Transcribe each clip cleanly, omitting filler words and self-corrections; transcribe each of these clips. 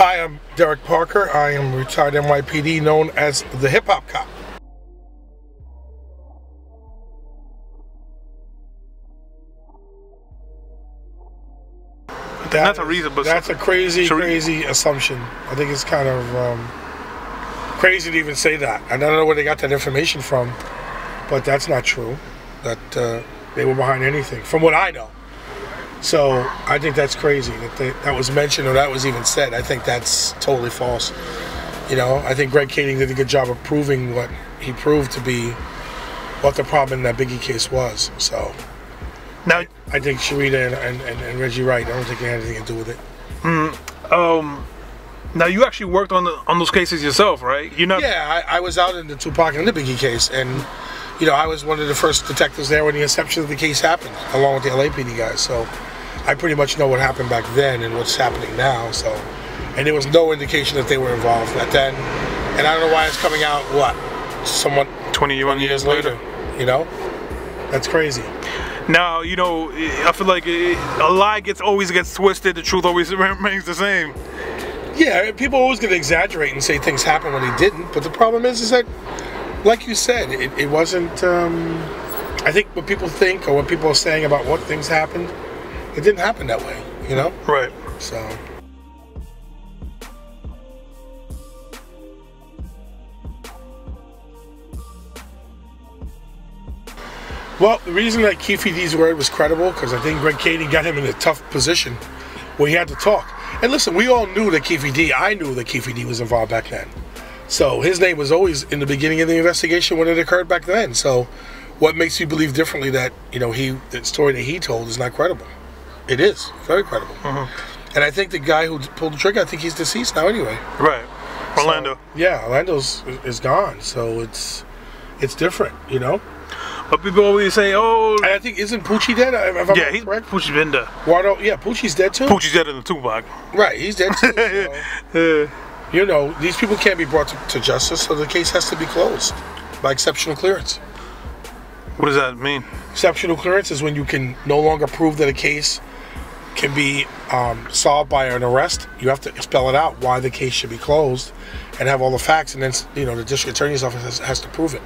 Hi, I'm Derrick Parker. I am retired NYPD, known as the Hip Hop Cop. That's a reason, but that's a crazy assumption. I think it's kind of crazy to even say that. I don't know where they got that information from, but that's not true. That they were behind anything, from what I know. So I think that's crazy that was mentioned or that was even said. I think that's totally false. You know, I think Greg Kading did a good job of proving what he proved to be what the problem in that Biggie case was. So now I think Sharita and Reggie Wright, I don't think they had anything to do with it. Now you actually worked on those cases yourself, right? Yeah, I was out in the Tupac and the Biggie case, and you know, I was one of the first detectives there when the inception of the case happened, along with the LAPD guys. So I pretty much know what happened back then and what's happening now. So, and there was no indication that they were involved back then. And I don't know why it's coming out, what, somewhat 21 years later. You know, that's crazy. Now, you know, I feel like a lie always gets twisted. The truth always remains the same. Yeah, people always going to exaggerate and say things happened when they didn't. But the problem is that, like you said, it wasn't. I think what people think or what people are saying about what things happened, it didn't happen that way, you know? Right. So. Well, the reason that Keefe D's word was credible, because I think Greg Kading got him in a tough position where he had to talk. And listen, we all knew that Keefe D, I knew that Keefe D was involved back then. So his name was always in the beginning of the investigation when it occurred back then. So what makes you believe differently that, you know, the story that he told is not credible? It is very credible. And I think the guy who pulled the trigger, I think he's deceased now anyway. Right. Orlando. So, yeah, Orlando's is gone. So it's different, you know? But people always say, oh... And I think, isn't Poochie dead? Yeah, he's correct? Poochie's been dead. Waldo, yeah, Poochie's dead too? Poochie's dead in the Tupac. Right, he's dead too. So, you know, these people can't be brought to justice, so the case has to be closed by exceptional clearance. What does that mean? Exceptional clearance is when you can no longer prove that a case can be solved by an arrest. You have to spell it out why the case should be closed and have all the facts, and then, you know, the district attorney's office has to prove it.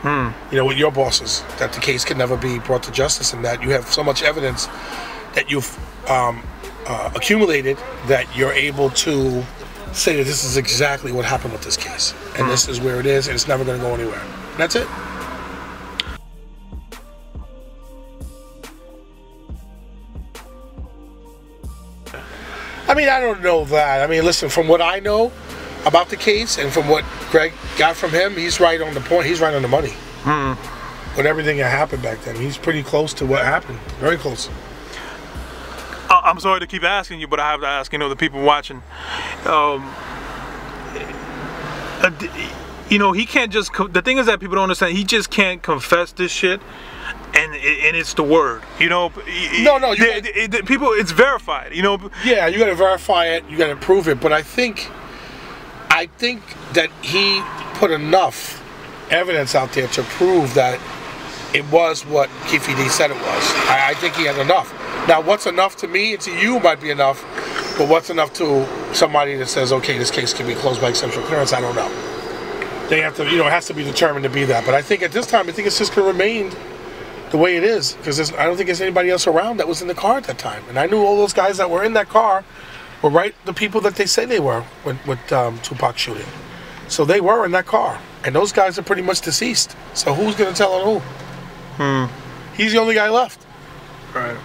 You know, with your bosses, that the case can never be brought to justice, and that you have so much evidence that you've accumulated that you're able to say that this is exactly what happened with this case, and this is where it is, and it's never going to go anywhere. And that's it. I mean, I don't know that. I mean, listen, from what I know about the case and from what Greg got from him, he's right on the point. He's right on the money. With everything that happened back then, he's pretty close to what happened. Very close. I'm sorry to keep asking you, but I have to ask, you know, the people watching. You know, he can't just. The thing is that people don't understand. He just can't confess this shit, and it's the word. You know. No. People, it's verified. You know. Yeah, you got to verify it. You got to prove it. But I think that he put enough evidence out there to prove that it was what Keefe D said it was. I think he had enough. Now, what's enough to me and to you might be enough, but what's enough to somebody that says, okay, this case can be closed by exceptional clearance, I don't know. They have to, you know, it has to be determined to be that. But I think at this time, I think it's just going to remain the way it is, because I don't think there's anybody else around that was in the car at that time. And I knew all those guys that were in that car were the people that they say they were with Tupac shooting. So they were in that car, and those guys are pretty much deceased. So who's going to tell on who? He's the only guy left. Right.